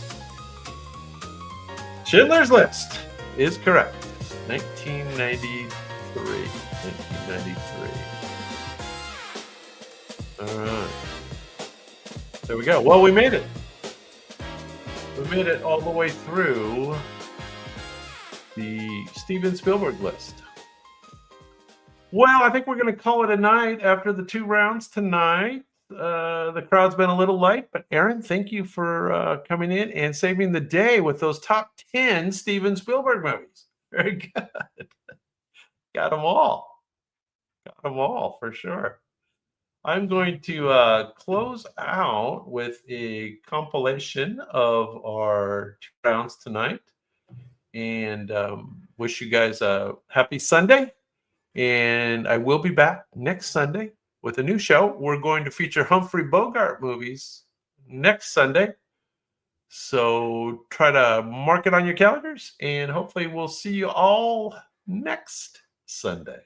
Schindler's List is correct. 1993. All right. There we go. Well, we made it. We made it all the way through the Steven Spielberg list. Well, I think we're going to call it a night after the 2 rounds tonight. The crowd's been a little light, but Aaron, thank you for coming in and saving the day with those top 10 Steven Spielberg movies. Very good. Got them all. Got them all for sure. I'm going to close out with a compilation of our 2 rounds tonight, and wish you guys a happy Sunday. And I will be back next Sunday with a new show. We're going to feature Humphrey Bogart movies next Sunday. So try to mark it on your calendars, and hopefully we'll see you all next Sunday.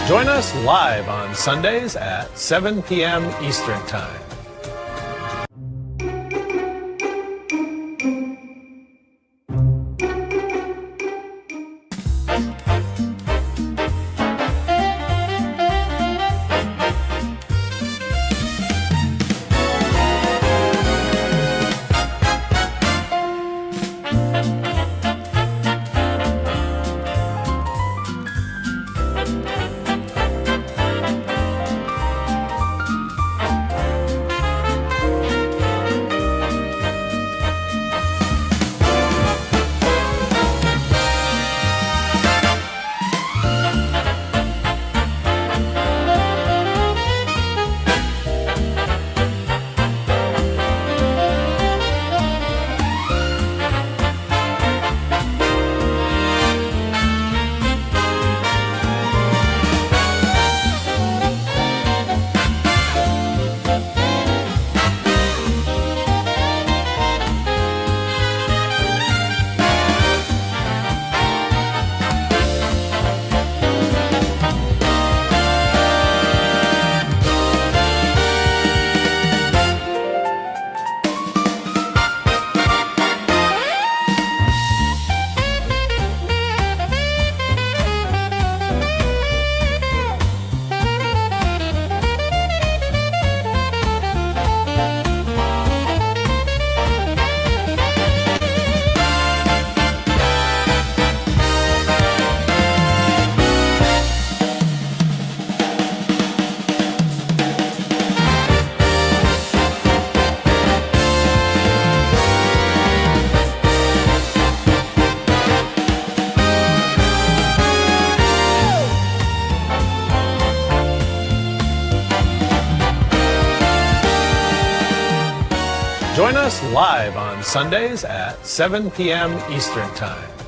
Join us live on Sundays at 7 p.m. Eastern Time. us live on Sundays at 7 p.m. Eastern Time.